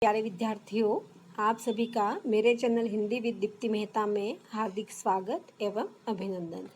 प्यारे विद्यार्थियों, आप सभी का मेरे चैनल हिंदी विद दीप्ति मेहता में हार्दिक स्वागत एवं अभिनंदन।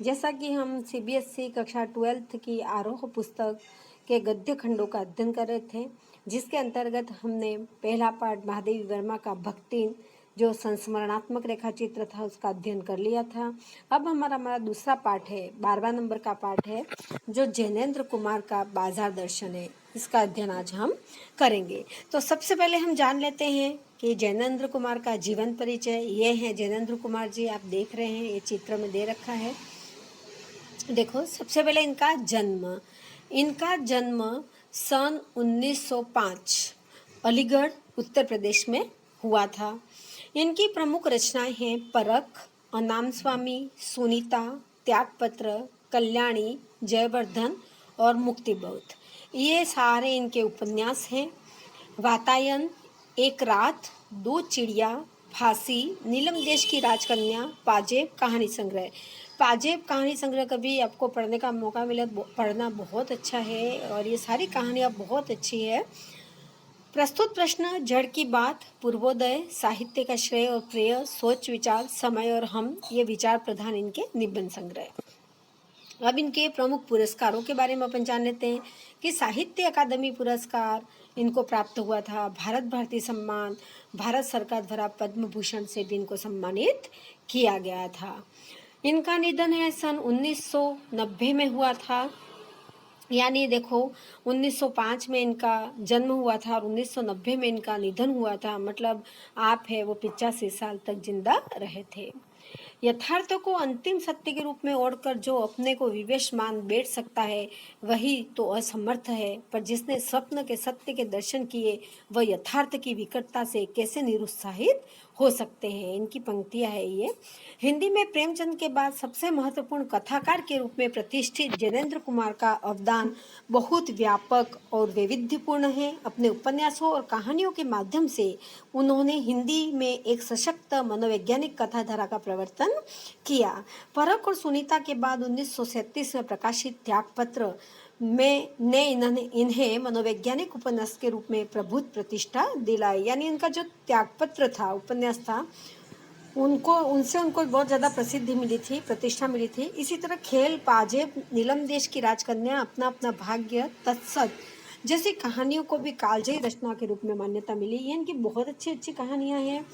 जैसा कि हम सीबीएसई कक्षा 12th की आरोह पुस्तक के गद्य खंडों का अध्ययन कर रहे थे, जिसके अंतर्गत हमने पहला पाठ महादेवी वर्मा का भक्तिन जो संस्मरणात्मक रेखा चित्र था उसका अध्ययन कर लिया था। अब हमारा दूसरा पाठ है, 12वां नंबर का पाठ है, जो जैनेन्द्र कुमार का बाजार दर्शन है। इसका अध्ययन आज हम करेंगे। तो सबसे पहले हम जान लेते हैं कि जैनेन्द्र कुमार का जीवन परिचय। ये है जैनेन्द्र कुमार जी, आप देख रहे हैं, ये चित्र में दे रखा है। देखो, सबसे पहले इनका जन्म सन 1905 अलीगढ़ उत्तर प्रदेश में हुआ था। इनकी प्रमुख रचनाएं हैं परख, अनाम स्वामी, सुनीता, त्यागपत्र, कल्याणी, जयवर्धन और मुक्तिबोध। ये सारे इनके उपन्यास हैं। वातायन, एक रात, दो चिड़िया, फांसी, नीलम देश की राजकन्या, पाजेब कहानी संग्रह। पाजेब कहानी संग्रह कभी आपको पढ़ने का मौका मिला, पढ़ना बहुत अच्छा है और ये सारी कहानियाँ बहुत अच्छी है। प्रस्तुत प्रश्न, जड़ की बात, पूर्वोदय, साहित्य का श्रेय और प्रेय, सोच विचार, समय और हम, ये विचार प्रधान इनके निबंध संग्रह। अब इनके प्रमुख पुरस्कारों के बारे में अपन जान लेते हैं कि साहित्य अकादमी पुरस्कार इनको प्राप्त हुआ था। भारत भारती सम्मान, भारत सरकार द्वारा पद्म भूषण से भी इनको सम्मानित किया गया था। इनका निधन है सन 1990 में हुआ था। यानी देखो, 1905 में इनका जन्म हुआ था और 1990 में इनका निधन हुआ था। मतलब आप है वो 85 साल तक जिंदा रहे थे। यथार्थ को अंतिम सत्य के रूप में ओढ़कर जो अपने को विवेश मान बैठ सकता है वही तो असमर्थ है, पर जिसने स्वप्न के सत्य के दर्शन किए वह यथार्थ की विकटता से कैसे निरुत्साहित हो सकते हैं। इनकी पंक्तियां है ये। हिंदी में प्रेमचंद के बाद सबसे महत्वपूर्ण कथाकार के रूप में प्रतिष्ठित जैनेन्द्र कुमार का अवदान बहुत व्यापक और वैविध्यपूर्ण है। अपने उपन्यासों और कहानियों के माध्यम से उन्होंने हिंदी में एक सशक्त मनोवैज्ञानिक कथाधारा का प्रवर्तन किया। परख और सुनीता के बाद 1937 में प्रकाशित त्यागपत्र में ने इन्हें मनोवैज्ञानिक उपन्यास के रूप में प्रभुत्व प्रतिष्ठा दिलाई। यानी इनका जो त्यागपत्र था, उपन्यास था, उनको बहुत ज़्यादा प्रसिद्धि मिली थी, प्रतिष्ठा मिली थी। इसी तरह खेल, पाजेब, नीलम देश की राजकन्या, अपना अपना भाग्य, तत्सत जैसी कहानियों को भी कालजयी रचना के रूप में मान्यता मिली। ये इनकी बहुत अच्छी अच्छी कहानियाँ हैं।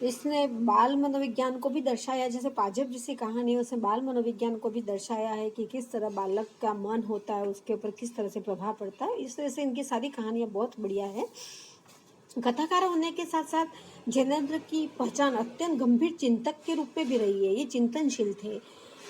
इसने बाल मनोविज्ञान को भी दर्शाया, जैसे पाजेब जैसी कहानी है उसने बाल मनोविज्ञान को भी दर्शाया है कि किस तरह बालक का मन होता है, उसके ऊपर किस तरह से प्रभाव पड़ता है। इस तरह से इनकी सारी कहानियाँ बहुत बढ़िया है। कथाकार होने के साथ साथ जैनेन्द्र की पहचान अत्यंत गंभीर चिंतक के रूप में भी रही है। ये चिंतनशील थे।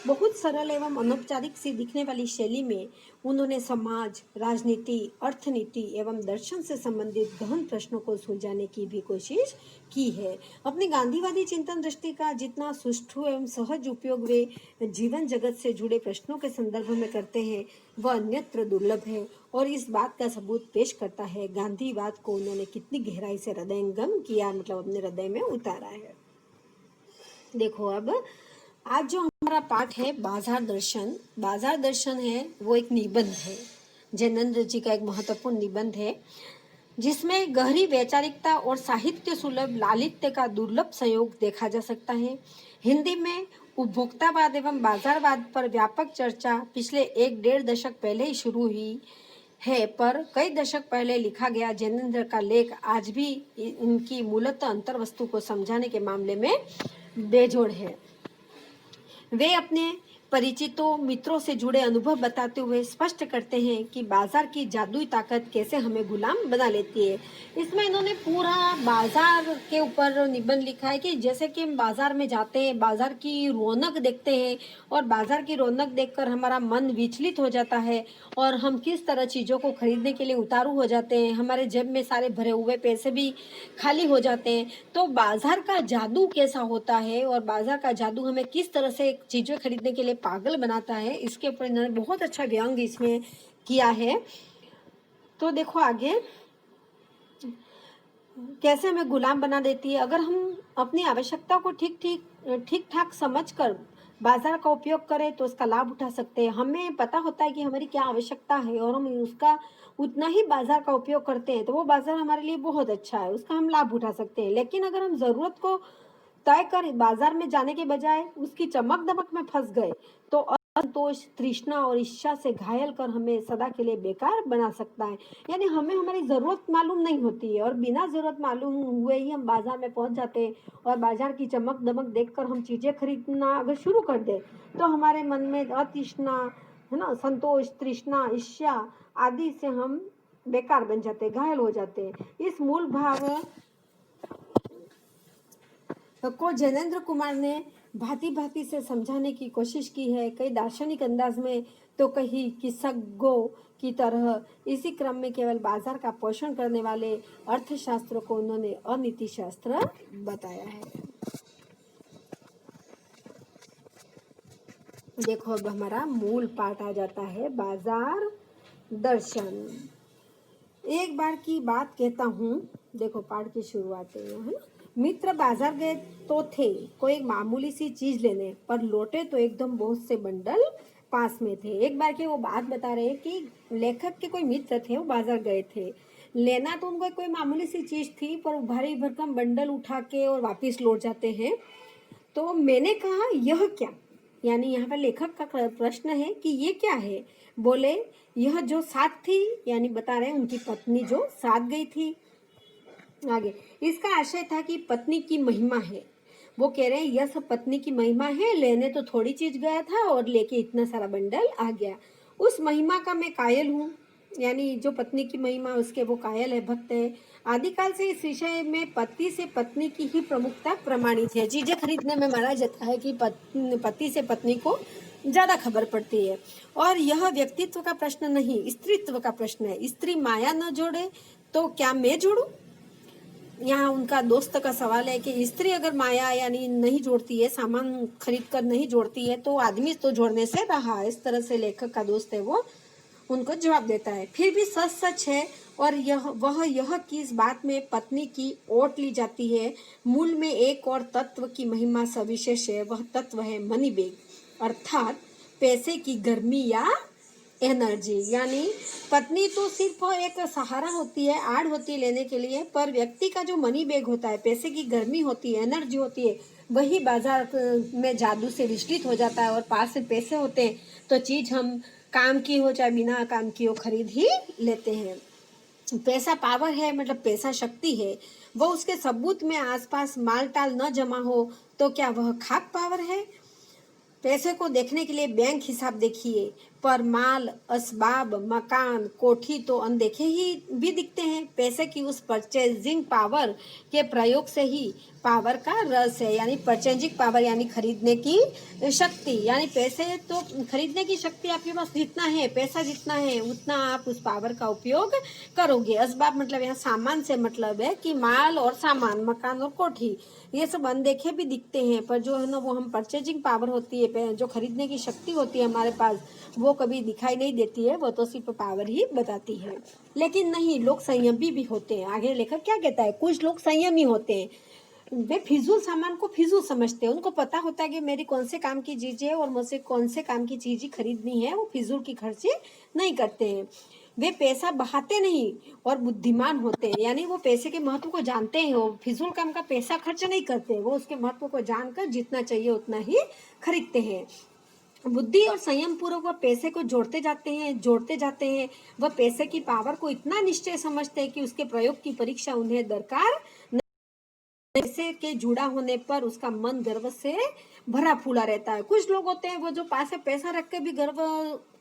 बहुत सरल एवं अनौपचारिक सी दिखने वाली शैली में उन्होंने समाज, राजनीति, अर्थनीति एवं दर्शन से संबंधित गहन प्रश्नों को सुलझाने की भी कोशिश की है। अपनी गांधीवादी चिंतन दृष्टि का जितना सुष्ठु एवं सहज उपयोग वे जीवन जगत से जुड़े प्रश्नों के संदर्भ में करते हैं वह अन्यत्र दुर्लभ है और इस बात का सबूत पेश करता है गांधीवाद को उन्होंने कितनी गहराई से हृदयंगम किया, मतलब अपने हृदय में उतारा है। देखो, अब आज जो हमारा पाठ है बाजार दर्शन। बाजार दर्शन है वो एक निबंध है, जैनेन्द्र जी का एक महत्वपूर्ण निबंध है, जिसमें गहरी वैचारिकता और साहित्य सुलभ लालित्य का दुर्लभ संयोग देखा जा सकता है। हिंदी में उपभोक्तावाद एवं बाजारवाद पर व्यापक चर्चा पिछले 1-1.5 दशक पहले ही शुरू हुई है, पर कई दशक पहले लिखा गया जैनेन्द्र का लेख आज भी इनकी मूलतः अंतर्वस्तु को समझाने के मामले में बेजोड़ है। वे अपने परिचितों, मित्रों से जुड़े अनुभव बताते हुए स्पष्ट करते हैं कि बाजार की जादुई ताकत कैसे हमें गुलाम बना लेती है। इसमें इन्होंने पूरा बाजार के ऊपर निबंध लिखा है कि जैसे कि हम बाजार में जाते हैं, बाजार की रौनक देखते हैं और बाजार की रौनक देखकर हमारा मन विचलित हो जाता है और हम किस तरह चीज़ों को खरीदने के लिए उतारू हो जाते हैं, हमारे जेब में सारे भरे हुए पैसे भी खाली हो जाते हैं। तो बाजार का जादू कैसा होता है और बाजार का जादू हमें किस तरह से चीज़ें खरीदने के लिए पागल बनाता है, इसके ऊपर इन्होंने बहुत अच्छा व्यंग इसमें किया है। तो देखो आगे कैसे हमें गुलाम बना देती है। अगर हम अपनी आवश्यकता को ठीक ठाक समझकर बाजार का उपयोग करें तो उसका लाभ उठा सकते हैं। हमें पता होता है कि हमारी क्या आवश्यकता है और हम उसका उतना ही बाजार का उपयोग करते हैं तो वो बाजार हमारे लिए बहुत अच्छा है, उसका हम लाभ उठा सकते हैं। लेकिन अगर हम ज़रूरत को तय कर बाजार में जाने के बजाय उसकी चमक दमक में फंस गए तो असंतोष, तृष्णा और इच्छा से घायल कर हमें सदा के लिए बेकार बना सकता है। यानी हमें हमारी ज़रूरत मालूम नहीं होती है और बिना ज़रूरत मालूम हुए ही हम बाजार में पहुंच जाते हैं और बाजार की चमक दमक देखकर हम चीज़ें खरीदना अगर शुरू कर दें तो हमारे मन में अतृष्णा, है ना, संतोष, तृष्णा, ईर्ष्या आदि से हम बेकार बन जाते, घायल हो जाते। इस मूल भाव को जैनेन्द्र कुमार ने भांति भांति से समझाने की कोशिश की है, कई दार्शनिक अंदाज में तो कहीं किस्सगो की तरह। इसी क्रम में केवल बाजार का पोषण करने वाले अर्थशास्त्र को उन्होंने अनीति शास्त्र बताया है। देखो अब हमारा मूल पाठ आ जाता है, बाजार दर्शन। एक बार की बात कहता हूँ, देखो पाठ की शुरुआत है ना। मित्र बाजार गए तो थे कोई मामूली सी चीज लेने, पर लौटे तो एकदम बहुत से बंडल पास में थे। एक बार की वो बात बता रहे हैं कि लेखक के कोई मित्र थे, वो बाजार गए थे, लेना तो उनको कोई मामूली सी चीज थी, पर भारी भरकम बंडल उठा के और वापिस लौट जाते हैं। तो मैंने कहा यह क्या, यानी यहाँ पर लेखक का प्रश्न है कि ये क्या है। बोले यह जो साथ थी, यानी बता रहे हैं उनकी पत्नी जो साथ गई थी। आगे इसका आशय था कि पत्नी की महिमा है। वो कह रहे हैं यह सब पत्नी की महिमा है, लेने तो थोड़ी चीज गया था और लेके इतना सारा बंडल आ गया। उस महिमा का मैं कायल हूँ, यानी जो पत्नी की महिमा उसके वो कायल है, भक्त है। आदिकाल से इस विषय में पति से पत्नी की ही प्रमुखता प्रमाणित है। चीजें खरीदने में माना जाता है कि पति से पत्नी को ज्यादा खबर पड़ती है। और यह व्यक्तित्व का प्रश्न नहीं, स्त्रीत्व का प्रश्न है। स्त्री माया न जोड़े तो क्या मैं जोड़ू। यहाँ उनका दोस्त का सवाल है कि स्त्री अगर माया यानी नहीं जोड़ती है, सामान खरीद कर नहीं जोड़ती है, तो आदमी तो जोड़ने से रहा। इस तरह से लेखक का दोस्त है वो उनको जवाब देता है। फिर भी सच सच है और यह कि इस बात में पत्नी की ओट ली जाती है। मूल में एक और तत्व की महिमा सविशेष है, वह तत्व है मनी बैग, अर्थात पैसे की गर्मी या एनर्जी। यानी पत्नी तो सिर्फ एक सहारा होती है, आड़ होती है लेने के लिए, पर व्यक्ति का जो मनी बैग होता है, पैसे की गर्मी होती है, एनर्जी होती है, वही बाजार में जादू से विचलित हो जाता है। और पास में पैसे होते हैं तो चीज हम काम की हो चाहे बिना काम की हो खरीद ही लेते हैं। पैसा पावर है, मतलब पैसा शक्ति है। वो उसके सबूत में आसपास माल टाल न जमा हो तो क्या वह खाक पावर है। पैसे को देखने के लिए बैंक हिसाब देखिए, पर माल, असबाब, मकान, कोठी तो अनदेखे ही भी दिखते हैं। पैसे की उस परचेजिंग पावर के प्रयोग से ही पावर का रस है, यानी परचेजिंग पावर यानी खरीदने की शक्ति। यानी पैसे तो खरीदने की शक्ति आपके पास जितना है, पैसा जितना है उतना आप उस पावर का उपयोग करोगे। असबाब मतलब यहाँ सामान से मतलब है कि माल और सामान, मकान और कोठी, ये सब अनदेखे भी दिखते हैं, पर जो है ना वो हम परचेजिंग पावर होती है, जो खरीदने की शक्ति होती है हमारे पास, वो कभी दिखाई नहीं देती है, वो तो सिर्फ पावर ही बताती है। लेकिन नहीं, लोग संयमी भी होते हैं। आगे लेखक क्या कहता है, कुछ लोग संयमी होते हैं, वे फिजूल सामान को फिजूल समझते हैं। उनको पता होता है कि मेरी कौन से काम की चीज़ है और मुझसे कौन से काम की चीज़ खरीदनी है, वो फिजूल की खर्चे नहीं करते हैं। वे पैसा बहाते नहीं और बुद्धिमान होते हैं, यानी वो पैसे के महत्व को जानते हैं। वो फिजूल काम का पैसा खर्च नहीं करते, वो उसके महत्व को जानकर जितना चाहिए उतना ही खरीदते हैं। बुद्धि और संयम पूर्वक वह पैसे को जोड़ते जाते हैं। वह पैसे की पावर को इतना निश्चय समझते हैं कि उसके प्रयोग की परीक्षा उन्हें दरकार। पैसे के जुड़ा होने पर उसका मन गर्व से भरा फूला रहता है। कुछ लोग होते हैं वो जो पास में पैसा रख के भी गर्व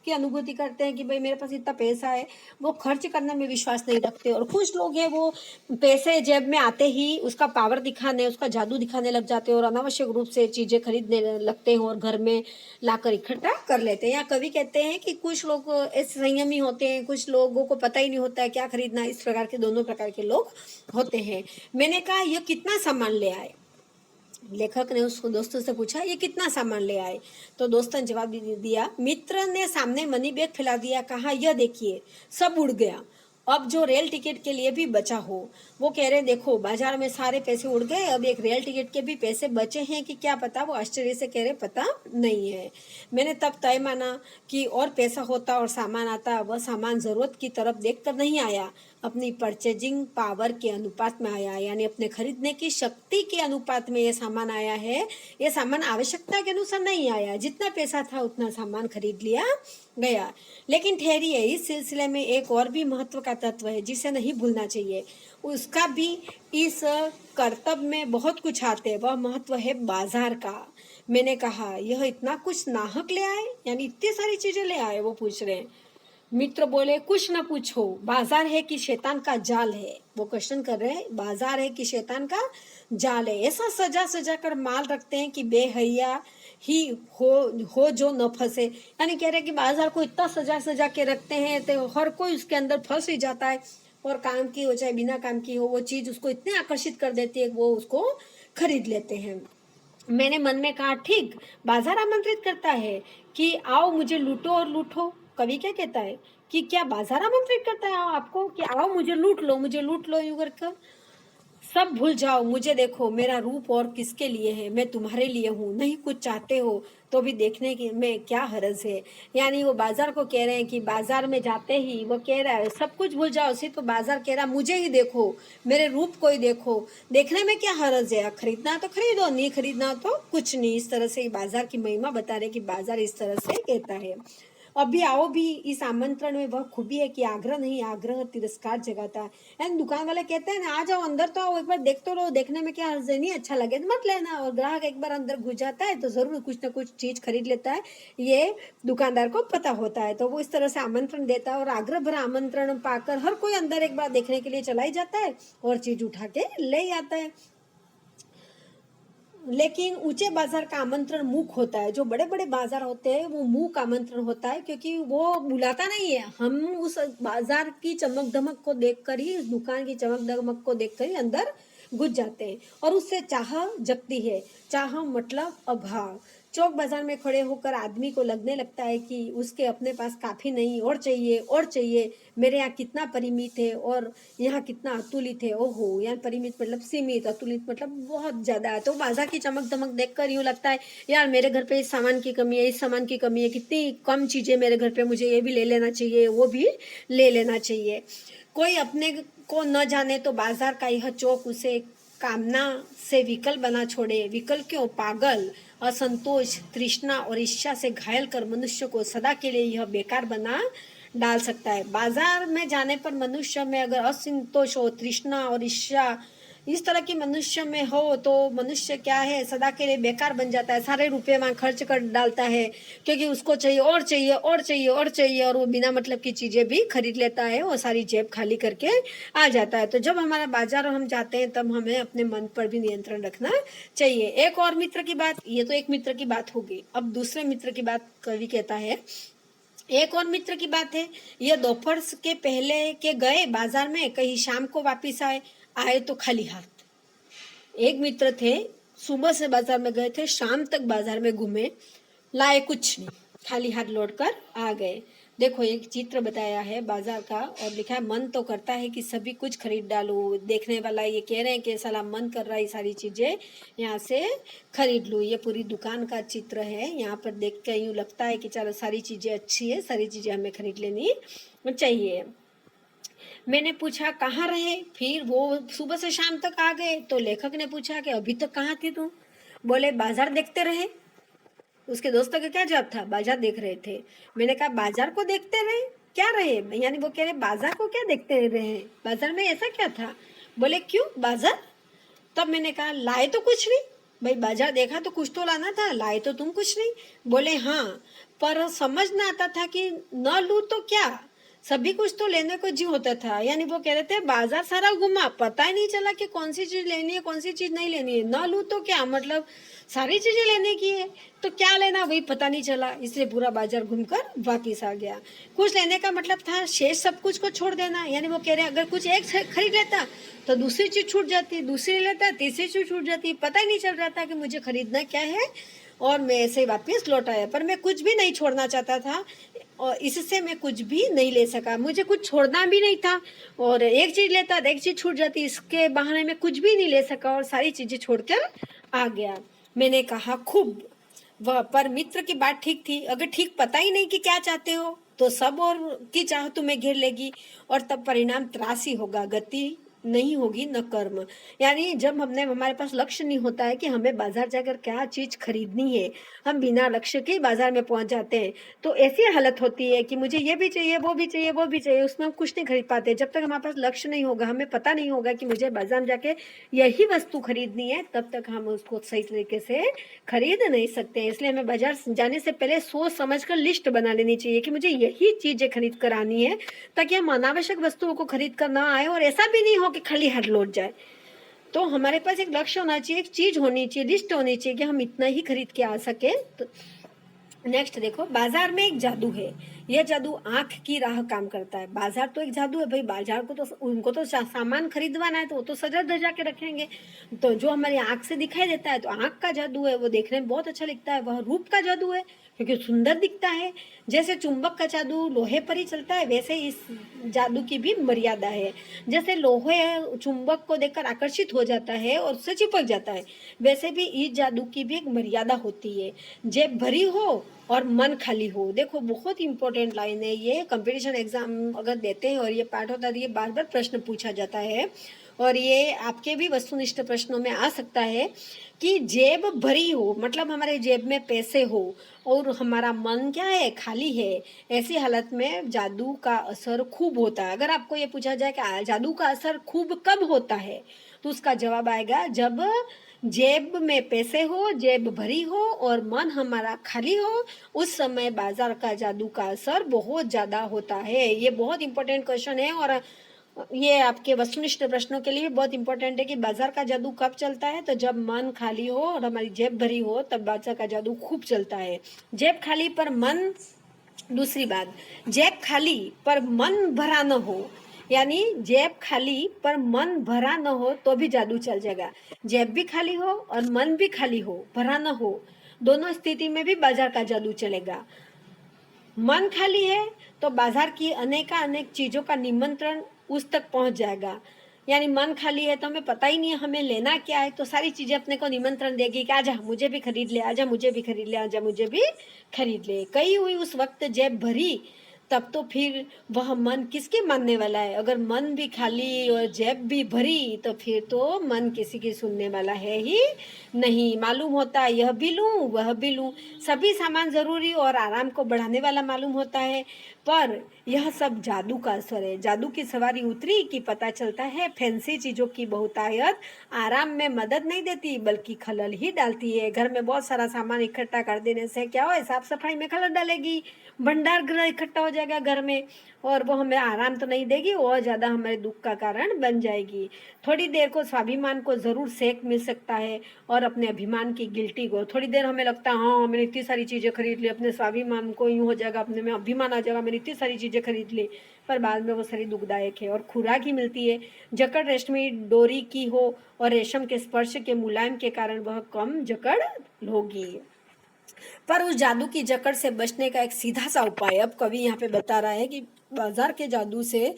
की अनुभूति करते हैं कि भाई मेरे पास इतना पैसा है, वो खर्च करने में विश्वास नहीं रखते। और कुछ लोग हैं वो पैसे जेब में आते ही उसका पावर दिखाने, उसका जादू दिखाने लग जाते हैं और अनावश्यक रूप से चीजें खरीदने लगते हैं और घर में लाकर इकट्ठा कर लेते हैं। या कवि कहते हैं कि कुछ लोग ऐसे संयमी होते हैं, कुछ लोगों को पता ही नहीं होता है क्या खरीदना। इस प्रकार के दोनों प्रकार के लोग होते हैं। मैंने कहा यह कितना सामान ले आए। लेखक ने उसको दोस्तों से पूछा ये कितना सामान ले आए, तो दोस्तों ने जवाब दिया। मित्र ने सामने मनी बैग फैला दिया, कहा यह देखिए सब उड़ गया। अब जो रेल टिकट के लिए भी बचा हो, वो कह रहे देखो बाजार में सारे पैसे उड़ गए, अब एक रेल टिकट के भी पैसे बचे हैं कि क्या पता। वो आश्चर्य से कह रहे पता नहीं है। मैंने तब तय माना कि और पैसा होता और सामान आता, वह सामान जरूरत की तरफ देखकर नहीं आया, अपनी परचेजिंग पावर के अनुपात में आया, यानी अपने खरीदने की शक्ति के अनुपात में ये सामान आया है। ये सामान आवश्यकता के अनुसार नहीं आया, जितना पैसा था उतना सामान खरीद लिया गया। लेकिन ठहरिए, इस सिलसिले में एक और भी महत्व का तत्व है जिसे नहीं भूलना चाहिए। उसका भी इस कर्तव्य में बहुत कुछ आते हैं, वह महत्व है बाजार का। मैंने कहा यह इतना कुछ नाहक ले आए, यानी इतनी सारी चीजें ले आए। वो पूछ रहे हैं। मित्र बोले कुछ न पूछो, बाजार है कि शैतान का जाल है। वो क्वेश्चन कर रहे हैं, बाजार है कि शैतान का जाल है। ऐसा सजा सजा कर माल रखते हैं कि बेहया ही हो जो न फंसे। यानी कह रहे हैं कि बाजार को इतना सजा सजा के रखते हैं तो हर कोई उसके अंदर फंस ही जाता है, और काम की हो चाहे बिना काम की हो, वो चीज उसको इतने आकर्षित कर देती है वो उसको खरीद लेते हैं। मैंने मन में कहा ठीक, बाजार आमंत्रित करता है कि आओ मुझे लूटो और लूटो। कवि क्या कहता है कि क्या बाजार आमंत्रित करता है आपको कि आओ मुझे लूट लो यूं करके। सब भूल जाओ, मुझे देखो, मेरा रूप और किसके लिए है, मैं तुम्हारे लिए हूँ। नहीं कुछ चाहते हो तो भी देखने की में क्या हर्ज है। यानी वो बाजार को कह रहे हैं कि बाजार में जाते ही वो कह रहा है सब कुछ भूल जाओ, सिर्फ बाजार कह रहा मुझे ही देखो, मेरे रूप को ही देखो, देखने में क्या हर्ज है, खरीदना तो खरीदो, नहीं खरीदना तो कुछ नहीं। इस तरह से बाजार की महिमा बता रहे कि बाजार इस तरह से कहता है। अभी आओ भी इस आमंत्रण में वह खूबी है कि आग्रह नहीं, आग्रह तिरस्कार जगाता है। एंड दुकान वाले कहते हैं ना आ जाओ अंदर तो आओ, एक बार देख तो लो, देखने में क्या हर्ज है, नहीं अच्छा लगे तो मत लेना। और ग्राहक एक बार अंदर घुस जाता है तो जरूर कुछ ना कुछ चीज खरीद लेता है, ये दुकानदार को पता होता है। तो वो इस तरह से आमंत्रण देता है और आग्रह भरा आमंत्रण पाकर हर कोई अंदर एक बार देखने के लिए चला ही जाता है और चीज उठा के ले आता है। लेकिन ऊंचे बाजार का आमंत्रण मूक होता है। जो बड़े बड़े बाजार होते हैं वो मूक आमंत्रण होता है, क्योंकि वो बुलाता नहीं है। हम उस बाजार की चमक धमक को देखकर ही, उस दुकान की चमक धमक को देखकर ही अंदर घुस जाते हैं और उससे चाह जगती है। चाह मतलब अभाव। चौक बाजार में खड़े होकर आदमी को लगने लगता है कि उसके अपने पास काफी नहीं, और चाहिए और चाहिए। मेरे यहाँ कितना परिमित है और यहाँ कितना अतुलित है। ओहो, यहाँ परिमित मतलब सीमित, अतुलित मतलब बहुत ज्यादा है। तो बाजार की चमक धमक देखकर यूं लगता है यार मेरे घर पे इस सामान की कमी है, इस सामान की कमी है, कितनी कम चीजें मेरे घर पे, मुझे ये भी ले लेना चाहिए, वो भी ले लेना चाहिए। कोई अपने को न जाने तो बाजार का यह चौक उसे कामना से विकल बना छोड़े। विकल क्यों? पागल, असंतोष, तृष्णा और इच्छा से घायल कर मनुष्य को सदा के लिए यह बेकार बना डाल सकता है। बाजार में जाने पर मनुष्य में अगर असंतोष हो, तृष्णा और इच्छा इस तरह की मनुष्य में हो तो मनुष्य क्या है, सदा के लिए बेकार बन जाता है। सारे रुपए वहां खर्च कर डालता है क्योंकि उसको चाहिए और चाहिए और चाहिए और चाहिए, और वो बिना मतलब की चीजें भी खरीद लेता है और सारी जेब खाली करके आ जाता है। तो जब हमारा बाजार हम जाते हैं तब हमें अपने मन पर भी नियंत्रण रखना चाहिए। एक और मित्र की बात, ये तो एक मित्र की बात होगी, अब दूसरे मित्र की बात कवि कहता है। एक और मित्र की बात है, यह दोपहर के पहले के गए बाजार में, कहीं शाम को वापिस आए तो खाली हाथ। एक मित्र थे, सुबह से बाजार में गए थे, शाम तक बाजार में घूमे, लाए कुछ नहीं, खाली हाथ लौटकर आ गए। देखो एक चित्र बताया है बाजार का और लिखा है मन तो करता है कि सभी कुछ खरीद डालूं। देखने वाला ये कह रहे हैं कि साला मन कर रहा है ये सारी चीजें यहाँ से खरीद लूं। ये पूरी दुकान का चित्र है, यहाँ पर देख के यूं लगता है कि चलो सारी चीजें अच्छी है, सारी चीजें हमें खरीद लेनी चाहिए। मैंने पूछा कहाँ रहे फिर? वो सुबह से शाम तक आ गए। तो लेखक ने पूछा कि अभी तक कहाँ थी तुम? बोले बाजार देखते रहे। उसके दोस्तों का क्या जवाब था? बाजार देख रहे थे। मैंने कहा बाजार को देखते रहे क्या रहे? यानी वो कह रहे बाजार को क्या देखते रहे, बाजार में ऐसा क्या था? बोले क्यों बाजार? तब मैंने कहा लाए तो कुछ नहीं। भाई बाजार देखा तो कुछ तो लाना था, लाए तो तुम कुछ नहीं। बोले हाँ, पर समझ ना आता था कि न लूं तो क्या, सभी कुछ तो लेने को जी होता था। यानी वो कह रहे थे बाजार सारा घुमा, पता ही नहीं चला कि कौन सी चीज लेनी है कौन सी चीज नहीं लेनी है। न लूं तो क्या मतलब सारी चीजें लेने की है, तो क्या लेना वही पता नहीं चला, इसलिए पूरा बाजार घूमकर वापिस आ गया। कुछ लेने का मतलब था शेष सब कुछ को छोड़ देना। यानी वो कह रहे हैं अगर कुछ एक खरीद लेता तो दूसरी चीज छूट जाती, दूसरी लेता तीसरी चीज छूट जाती, पता ही नहीं चल रहा था कि मुझे खरीदना क्या है, और मैं ऐसे वापस लौट आया। पर मैं कुछ भी नहीं छोड़ना चाहता था और इससे मैं कुछ भी नहीं ले सका, मुझे कुछ छोड़ना भी नहीं था, और एक चीज़ लेता तो एक चीज़ छूट जाती, इसके बहाने में कुछ भी नहीं ले सका और सारी चीज़ें छोड़कर आ गया। मैंने कहा खूब, वह पर मित्र की बात ठीक थी, अगर ठीक पता ही नहीं कि क्या चाहते हो तो सब और की चाह तुम्हें घेर लेगी और तब परिणाम त्रासी होगा, गति नहीं होगी न कर्म। यानी जब हमारे पास लक्ष्य नहीं होता है कि हमें बाजार जाकर क्या चीज़ खरीदनी है, हम बिना लक्ष्य के बाजार में पहुंच जाते हैं, तो ऐसी हालत होती है कि मुझे ये भी चाहिए, वो भी चाहिए, वो भी चाहिए, उसमें हम कुछ नहीं खरीद पाते। जब तक हमारे पास लक्ष्य नहीं होगा, हमें पता नहीं होगा कि मुझे बाजार में जाके यही वस्तु खरीदनी है, तब तक हम उसको सही तरीके से खरीद नहीं सकते। इसलिए हमें बाजार जाने से पहले सोच समझ कर लिस्ट बना लेनी चाहिए कि मुझे यही चीज़ें खरीद कर आनी है, ताकि हम अनावश्यक वस्तुओं को खरीद कर ना आए और ऐसा भी नहीं हो कि खाली हाथ लौट जाए। तो हमारे पास एक लक्ष्य होना चाहिए, एक चीज़ होनी चाहिए, लिस्ट होनी चाहिए कि हम इतना ही खरीद के आ सके। तो नेक्स्ट देखो, बाजार में एक जादू है, यह जादू आंख की राह काम करता है। बाजार तो एक जादू है भाई, बाजार को तो उनको तो सामान खरीदवाना है तो वो तो सजा धजा के रखेंगे। तो जो हमारी आंख से दिखाई देता है तो आंख का जादू है, वो देखने में बहुत अच्छा लगता है। वह रूप का जादू है क्योंकि सुंदर दिखता है। जैसे चुंबक का जादू लोहे पर ही चलता है, वैसे इस जादू की भी मर्यादा है। जैसे लोहे चुंबक को देखकर आकर्षित हो जाता है और उससे चिपक जाता है, वैसे भी इस जादू की भी एक मर्यादा होती है। जेब भरी हो और मन खाली हो। देखो बहुत इंपॉर्टेंट लाइन है ये, कंपटीशन एग्जाम अगर देते हैं और ये पाठ होता है तो ये बार बार प्रश्न पूछा जाता है, और ये आपके भी वस्तुनिष्ठ प्रश्नों में आ सकता है कि जेब भरी हो मतलब हमारे जेब में पैसे हो और हमारा मन क्या है, खाली है। ऐसी हालत में जादू का असर खूब होता है। अगर आपको ये पूछा जाए कि जादू का असर खूब कब होता है, तो उसका जवाब आएगा जब जेब में पैसे हो, जेब भरी हो और मन हमारा खाली हो, उस समय बाजार का जादू का असर बहुत ज़्यादा होता है। ये बहुत इंपॉर्टेंट क्वेश्चन है और ये आपके वस्तुनिष्ठ प्रश्नों के लिए बहुत इंपॉर्टेंट है कि बाजार का जादू कब चलता है। तो जब मन खाली हो और हमारी जेब भरी हो तब बाजार का जादू खूब चलता है। जेब खाली पर मन, दूसरी बात, जेब खाली पर मन भरा न हो, यानी जेब खाली पर मन भरा न हो तो भी जादू चल जाएगा। जेब भी खाली हो और मन भी खाली हो, भरा न हो, दोनों स्थिति में भी बाजार का जादू चलेगा। मन खाली है तो बाजार की अनेक चीजों का निमंत्रण उस तक पहुंच जाएगा। यानी मन खाली है तो हमें पता ही नहीं है हमें लेना क्या है, तो सारी चीजें अपने को निमंत्रण देगी कि आजा मुझे भी खरीद ले, आजा मुझे भी खरीद ले, आजा मुझे भी खरीद ले। कही हुई उस वक्त जेब भरी, तब तो फिर वह मन किसके मानने वाला है। अगर मन भी खाली और जेब भी भरी तो फिर तो मन किसी की सुनने वाला है ही नहीं। मालूम होता है यह भी लूं वह भी लूं, सभी सामान जरूरी और आराम को बढ़ाने वाला मालूम होता है, पर यह सब जादू का असर है। जादू की सवारी उतरी कि पता चलता है फैंसी चीजों की बहुतायत आराम में मदद नहीं देती बल्कि खलल ही डालती है। घर में बहुत सारा सामान इकट्ठा कर देने से क्या हो, साफ सफाई में खलल डालेगी, भंडार गृह इकट्ठा हो जाएगा घर में और वो हमें आराम तो नहीं देगी, और ज़्यादा हमारे दुख का कारण बन जाएगी। थोड़ी देर को स्वाभिमान को ज़रूर सेक मिल सकता है और अपने अभिमान की गिल्टी को। थोड़ी देर हमें लगता है हाँ मैंने इतनी सारी चीज़ें खरीद ली, अपने स्वाभिमान को यूँ हो जाएगा, अपने में अभिमान आ जाएगा, मैंने इतनी सारी चीज़ें खरीद ली, पर बाद में वो सारी दुखदायक है। और खुराक ही मिलती है, जकड़ रेशमी डोरी की हो और रेशम के स्पर्श के मुलायम के कारण वह कम जकड़ होगी। पर उस जादू की जकड़ से बचने का एक सीधा सा उपाय अब कवि यहाँ पे बता रहा है कि बाजार के जादू से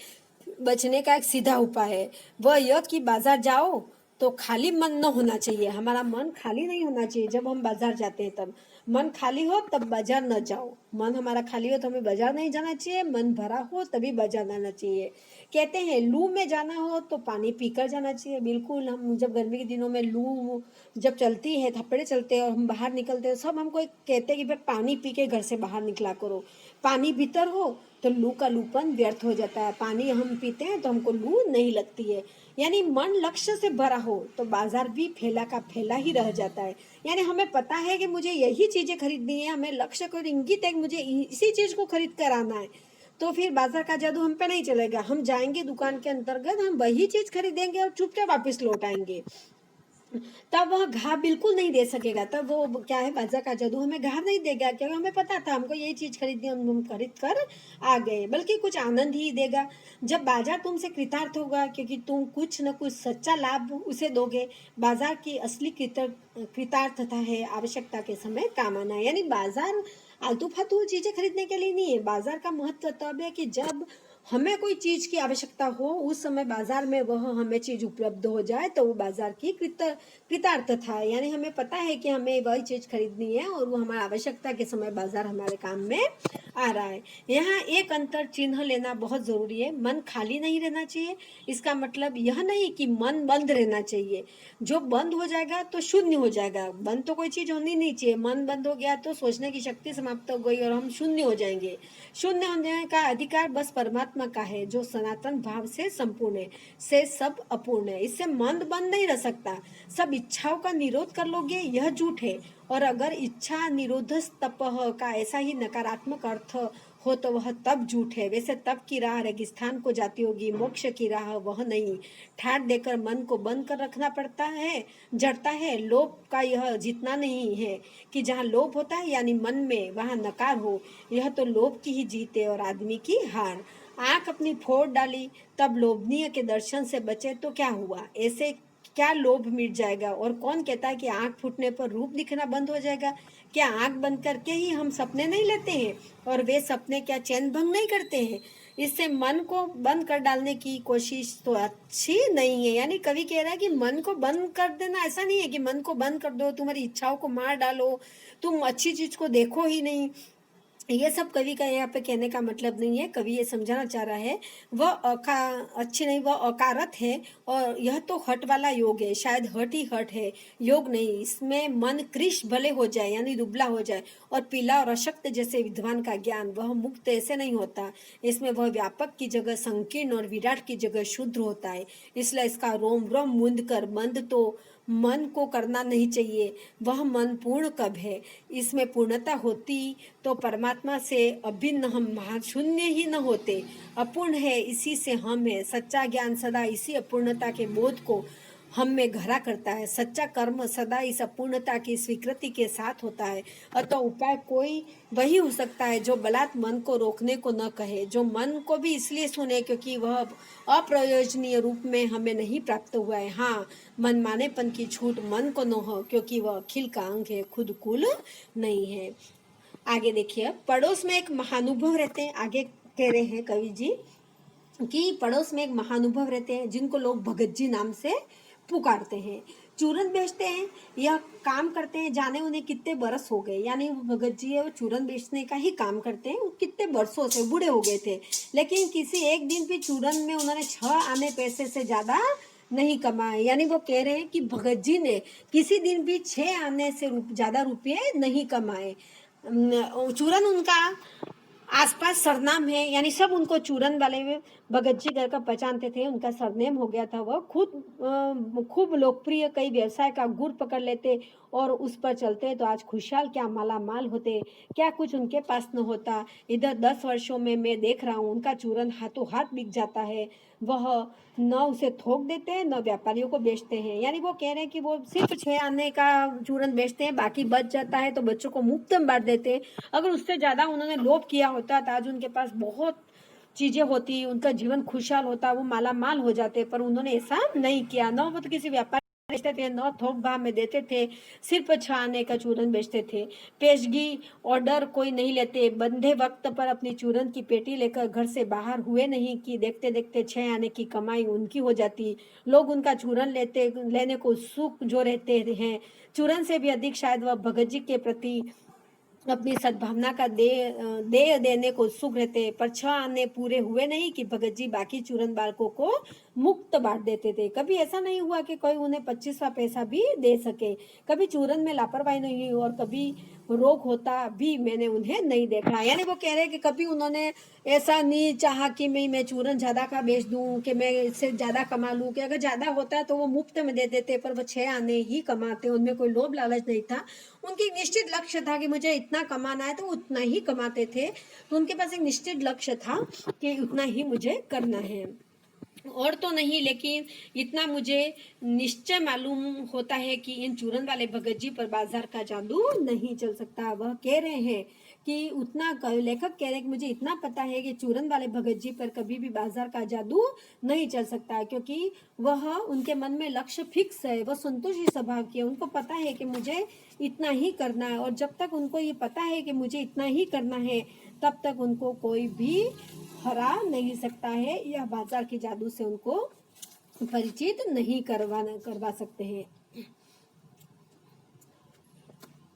बचने का एक सीधा उपाय है, वह यह कि बाजार जाओ तो खाली मन न होना चाहिए। हमारा मन खाली नहीं होना चाहिए। जब हम बाजार जाते हैं तब मन खाली हो तब बाजार न जाओ। मन हमारा खाली हो तो हमें बाजार नहीं जाना चाहिए, मन भरा हो तभी बाजार जाना चाहिए। कहते हैं लू में जाना हो तो पानी पीकर जाना चाहिए। बिल्कुल, हम जब गर्मी के दिनों में लू जब चलती है, थप्पड़े चलते हैं और हम बाहर निकलते हैं, सब हमको कहते हैं कि भाई पानी पी के घर से बाहर निकला करो। पानी भीतर हो तो लू का लूपन व्यर्थ हो जाता है। पानी हम पीते हैं तो हमको लू नहीं लगती है। यानी मन लक्ष्य से भरा हो तो बाजार भी फैला का फैला ही रह जाता है। यानी हमें पता है कि मुझे यही चीज़ें खरीदनी है, हमें लक्ष्य को इंगित है कि मुझे इसी चीज़ को खरीद कर आना है, तो फिर बाजार का जादू हम पे नहीं चलेगा। हम जाएंगे दुकान के अंतर्गत, हम वही चीज़ खरीदेंगे और चुपचाप वापस लौट आएंगे। तब वह घाव बिल्कुल नहीं दे सकेगा। तब वो क्या है, बाजार का जादू हमें घाव नहीं देगा क्योंकि हमें पता था हमको यही चीज़ खरीदनी, हम खरीद कर आ गए, बल्कि कुछ आनंद ही देगा। जब बाजार तुमसे कृतार्थ होगा क्योंकि तुम कुछ न कुछ सच्चा लाभ उसे दोगे। बाजार की असली कृतार्थता है आवश्यकता के समय काम आना। यानी बाजार आलतू फालतू चीजें खरीदने के लिए नहीं है। बाजार का महत्व तब है कि जब हमें कोई चीज की आवश्यकता हो, उस समय बाजार में वह हमें चीज उपलब्ध हो जाए तो वो बाजार की कृतार्थ था। यानी हमें पता है कि हमें वही चीज खरीदनी है और वो हमारी आवश्यकता के समय बाजार हमारे काम में आ रहा है। यहाँ एक अंतर चिन्ह लेना बहुत जरूरी है। मन खाली नहीं रहना चाहिए, इसका मतलब यह नहीं कि मन बंद रहना चाहिए। जो बंद हो जाएगा तो शून्य हो जाएगा। बंद तो कोई चीज होनी नहीं चाहिए। मन बंद हो गया तो सोचने की शक्ति समाप्त हो गई और हम शून्य हो जाएंगे। शून्य होने का अधिकार बस परमात्मा का है, जो सनातन भाव से संपूर्ण है, से सब अपूर्ण है। इससे मन बंद नहीं रह सकता। सब इच्छाओं का निरोध कर लोगे, यह झूठ है। और अगर इच्छा निरोध तपह का ऐसा ही नकारात्मक अर्थ हो तो वह तब झूठ है। वैसे तप की राह रेगिस्तान को जाती होगी, मोक्ष की राह वह नहीं। ठाट देकर मन को बंद कर रखना पड़ता है, जड़ता है। लोभ का यह जितना नहीं है कि जहाँ लोभ होता है यानी मन में, वहाँ नकार हो। यह तो लोभ की ही जीत है और आदमी की हार। आंख अपनी फोड़ डाली तब लोभनीय के दर्शन से बचे तो क्या हुआ? ऐसे क्या लोभ मिट जाएगा? और कौन कहता है कि आंख फूटने पर रूप दिखना बंद हो जाएगा? क्या आंख बंद करके ही हम सपने नहीं लेते हैं? और वे सपने क्या चैन भंग नहीं करते हैं? इससे मन को बंद कर डालने की कोशिश तो अच्छी नहीं है। यानी कवि कह रहा है कि मन को बंद कर देना ऐसा नहीं है कि मन को बंद कर दो, तुम्हारी इच्छाओं को मार डालो, तुम अच्छी चीज को देखो ही नहीं। ये सब कवि का यहाँ पे कहने का मतलब नहीं है। कवि ये समझाना चाह रहा है वह अच्छी नहीं, वह अकारत है और यह तो हट वाला योग है। शायद हट ही हट है, योग नहीं। इसमें मन कृश भले हो जाए यानी दुबला हो जाए और पीला और अशक्त जैसे विद्वान का ज्ञान, वह मुक्त ऐसे नहीं होता। इसमें वह व्यापक की जगह संकीर्ण और विराट की जगह शुद्र होता है। इसलिए इसका रोम रोम मूंद कर बंद तो मन को करना नहीं चाहिए। वह मन पूर्ण कब है? इसमें पूर्णता होती तो परमात्मा से अभिन्न हम महाशून्य ही न होते। अपूर्ण है इसी से हम है। सच्चा ज्ञान सदा इसी अपूर्णता के बोध को हम में घरा करता है। सच्चा कर्म सदा इस अपूर्णता की स्वीकृति के साथ होता है। अतः उपाय कोई वही हो सकता है जो बलात् मन को रोकने को न कहे, जो मन को भी इसलिए सुने क्योंकि वह अप्रयोजनीय रूप में हमें नहीं प्राप्त हुआ है। हाँ, मनमानेपन की छूट मन को न हो क्योंकि वह अखिल का अंग है, खुद कुल नहीं है। आगे देखिए, पड़ोस में एक महानुभव रहते हैं। आगे कह रहे हैं कवि जी कि पड़ोस में एक महानुभव रहते हैं जिनको लोग भगत जी नाम से पुकारते हैं। चूरन बेचते हैं, यह काम करते हैं जाने उन्हें कितने बरस हो गए। यानी भगत जी वो चूरन बेचने का ही काम करते हैं। वो कितने बरसों से बूढ़े हो गए थे, लेकिन किसी एक दिन भी चूरन में उन्होंने 6 आने पैसे से ज्यादा नहीं कमाए। यानी वो कह रहे हैं कि भगत जी ने किसी दिन भी 6 आने से ज्यादा रुपये नहीं कमाए। चूरन उनका आसपास सरनाम है, यानी सब उनको चूरन वाले में भगत जी घर का पहचानते थे। उनका सरनेम हो गया था। वह खुद खूब लोकप्रिय कई व्यवसाय का गुर पकड़ लेते और उस पर चलते तो आज खुशहाल क्या माला माल होते। क्या कुछ उनके पास न होता। इधर 10 वर्षों में मैं देख रहा हूँ उनका चूरन हाथों हाथ बिक जाता है। वह न उसे थोक देते हैं न व्यापारियों को बेचते हैं। यानी वो कह रहे हैं कि वो सिर्फ 6 आने का चूरन बेचते हैं, बाकी बच जाता है तो बच्चों को मुफ्त में बांट देते हैं। अगर उससे ज्यादा उन्होंने लोभ किया होता तो आज उनके पास बहुत चीजें होती, उनका जीवन खुशहाल होता, वो माला माल हो जाते। पर उन्होंने ऐसा नहीं किया। न वो तो किसी व्यापारी बेचते थे, न थोक भाव में देते थे, सिर्फ 6 आने का चूरन बेचते थे। पेशगी ऑर्डर कोई नहीं लेते। बंधे वक्त पर अपनी चूरन की पेटी लेकर घर से बाहर हुए नहीं कि देखते देखते 6 आने की कमाई उनकी हो जाती। लोग उनका चूरन लेने को उत्सुक जो रहते हैं। चूरन से भी अधिक शायद वह भगत जी के प्रति अपनी सद्भावना का दे देने को उत्सुक रहते। पर 6 आने पूरे हुए नहीं कि भगत जी बाकी चूरन बालकों को मुक्त बांट देते थे। कभी ऐसा नहीं हुआ कि कोई उन्हें 25वां पैसा भी दे सके। कभी चूरन में लापरवाही नहीं हुई और कभी रोग होता भी मैंने उन्हें नहीं देखा। यानी वो कह रहे हैं कि कभी उन्होंने ऐसा नहीं चाहा कि मैं चूरन ज्यादा का बेच दूं, कि मैं इससे ज्यादा कमा लूं, कि अगर ज्यादा होता तो वो मुफ्त में दे देते। पर वो 6 आने ही कमाते, उनमें कोई लोभ लालच नहीं था। उनकी निश्चित लक्ष्य था कि मुझे इतना कमाना है तो उतना ही कमाते थे। तो उनके पास एक निश्चित लक्ष्य था कि उतना ही मुझे करना है और तो नहीं, लेकिन इतना मुझे निश्चय मालूम होता है कि इन चूरन वाले भगत जी पर बाजार का जादू नहीं चल सकता। वह कह रहे हैं कि उतना लेखक कह रहे हैं कि मुझे इतना पता है कि चूरन वाले भगत जी पर कभी भी बाजार का जादू नहीं चल सकता, क्योंकि वह उनके मन में लक्ष्य फिक्स है, वह संतोषी स्वभाव की है, उनको पता है कि मुझे इतना ही करना है, और जब तक उनको ये पता है कि मुझे इतना ही करना है तब तक उनको कोई भी हरा नहीं सकता है या बाजार के जादू से उनको परिचित नहीं करवा सकते हैं।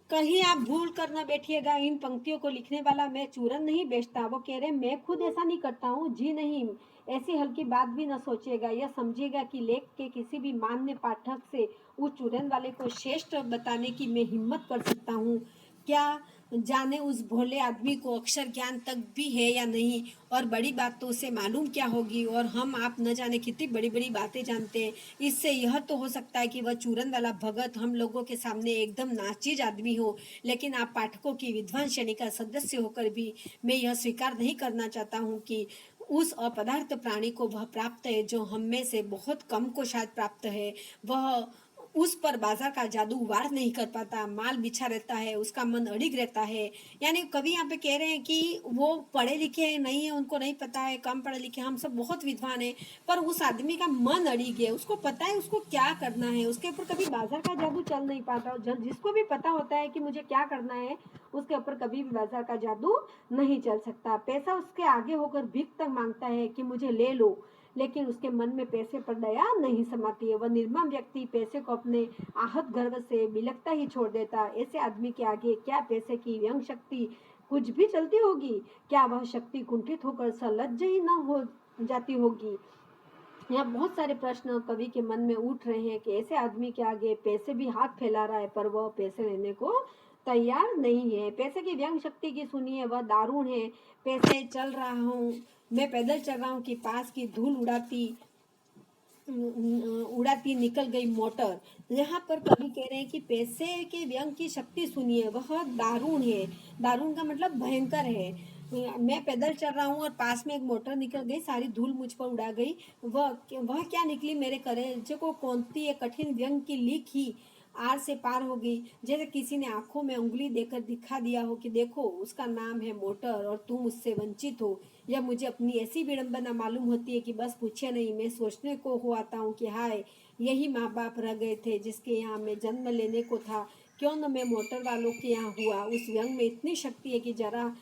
कहीं आप भूल कर न बैठिएगा, इन पंक्तियों को लिखने वाला मैं चूरन नहीं बेचता। वो कह रहे मैं खुद ऐसा नहीं करता हूँ जी नहीं, ऐसी हल्की बात भी न सोचिएगा। यह समझिएगा कि लेख के किसी भी मान्य पाठक से उस चूरन वाले को श्रेष्ठ बताने की मैं हिम्मत कर सकता हूँ। क्या जाने उस भोले आदमी को अक्षर ज्ञान तक भी है या नहीं, और बड़ी बात तो उसे मालूम क्या होगी, और हम आप न जाने कितनी बड़ी बड़ी बातें जानते हैं। इससे यह तो हो सकता है कि वह चूरन वाला भगत हम लोगों के सामने एकदम नाचीज आदमी हो, लेकिन आप पाठकों की विद्वान श्रेणी का सदस्य होकर भी मैं यह स्वीकार नहीं करना चाहता हूँ कि उस अपदार्थ प्राणी को वह प्राप्त है जो हम में से बहुत कम को शायद प्राप्त है। वह उस पर बाजार का जादू वार नहीं कर पाता, माल बिछा रहता है, उसका मन अड़िग रहता है। यानी कवि यहाँ पे कह रहे हैं कि वो पढ़े लिखे नहीं है, उनको नहीं पता है, कम पढ़े लिखे, हम सब बहुत विद्वान है, पर उस आदमी का मन अड़िग है, उसको पता है उसको क्या करना है, उसके ऊपर कभी बाजार का जादू चल नहीं पाता। और जिसको भी पता होता है कि मुझे क्या करना है, उसके ऊपर कभी भी बाजार का जादू नहीं चल सकता। पैसा उसके आगे होकर भीख तक मांगता है कि मुझे ले लो, लेकिन उसके मन में पैसे पर दया नहीं समाती है। वह निर्मम व्यक्ति पैसे को अपने आहत गर्व से बिलखता ही छोड़ देता। ऐसे आदमी के आगे क्या पैसे की व्यंग शक्ति कुछ भी चलती होगी? क्या वह शक्ति कुंठित होकर सलज्ज ही न हो जाती होगी? यहाँ बहुत सारे प्रश्न कवि के मन में उठ रहे हैं कि ऐसे आदमी के आगे पैसे भी हाथ फैला रहा है, पर वह पैसे लेने को तैयार नहीं है। पैसे की व्यंग शक्ति की सुनिए, वह दारुण है। पैसे चल रहा हूँ, मैं पैदल चल रहा हूँ कि पास की धूल उड़ाती निकल गई मोटर। यहाँ पर कवि कह रहे हैं कि पैसे के व्यंग की शक्ति सुनिए, वह दारुण है। दारुण का मतलब भयंकर है। मैं पैदल चल रहा हूँ और पास में एक मोटर निकल गई, सारी धूल मुझ पर उड़ा गई। वह क्या निकली मेरे कलेजे को कौंधती एक कठिन व्यंग की लीक ही आर से पार हो गई। जैसे किसी ने आंखों में उंगली देकर दिखा दिया हो कि देखो उसका नाम है मोटर और तुम उससे वंचित हो। यह मुझे अपनी ऐसी विडंबना मालूम होती है कि बस पूछे नहीं। मैं सोचने को हो आता हूँ कि हाय, यही माँ बाप रह गए थे जिसके यहाँ मैं जन्म लेने को था। क्यों न मैं मोटर वालों के यहाँ हुआ। उस व्यंग में इतनी शक्ति है कि जरा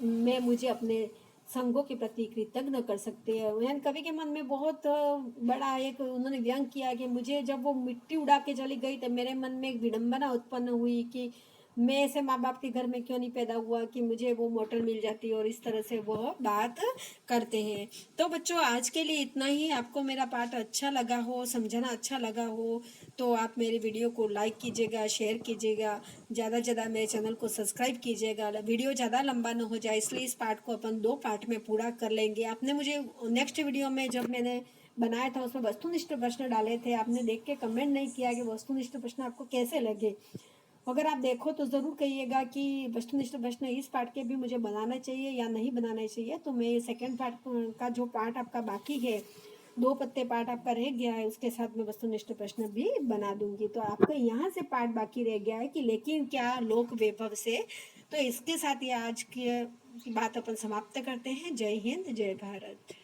मैं मुझे अपने संघों के प्रति कृतज्ञ कर सकते हैं। यानी कवि के मन में बहुत बड़ा एक उन्होंने व्यंग किया कि मुझे जब वो मिट्टी उड़ा के चली गई तो मेरे मन में एक विडंबना उत्पन्न हुई कि मैं ऐसे माँ बाप के घर में क्यों नहीं पैदा हुआ कि मुझे वो मोटर मिल जाती, और इस तरह से वो बात करते हैं। तो बच्चों आज के लिए इतना ही। आपको मेरा पाठ अच्छा लगा हो, समझना अच्छा लगा हो तो आप मेरे वीडियो को लाइक कीजिएगा, शेयर कीजिएगा, ज़्यादा से ज़्यादा मेरे चैनल को सब्सक्राइब कीजिएगा। वीडियो ज़्यादा लंबा ना हो जाए इसलिए इस पार्ट को अपन 2 पार्ट में पूरा कर लेंगे। आपने मुझे नेक्स्ट वीडियो में जब मैंने बनाया था उसमें वस्तुनिष्ठ प्रश्न डाले थे, आपने देख के कमेंट नहीं किया कि वस्तुनिष्ठ प्रश्न आपको कैसे लगे। अगर आप देखो तो ज़रूर कहिएगा कि वस्तुनिष्ठ प्रश्न इस पार्ट के भी मुझे बनाना चाहिए या नहीं बनाना चाहिए। तो मैं सेकंड पार्ट का जो पार्ट आपका बाकी है, 2 पत्ते पार्ट आपका रह गया है, उसके साथ मैं वस्तुनिष्ठ प्रश्न भी बना दूंगी। तो आपको यहाँ से पार्ट बाकी रह गया है कि लेकिन क्या लोक वैभव से। तो इसके साथ ये आज की बात अपन समाप्त करते हैं। जय हिंद, जय भारत।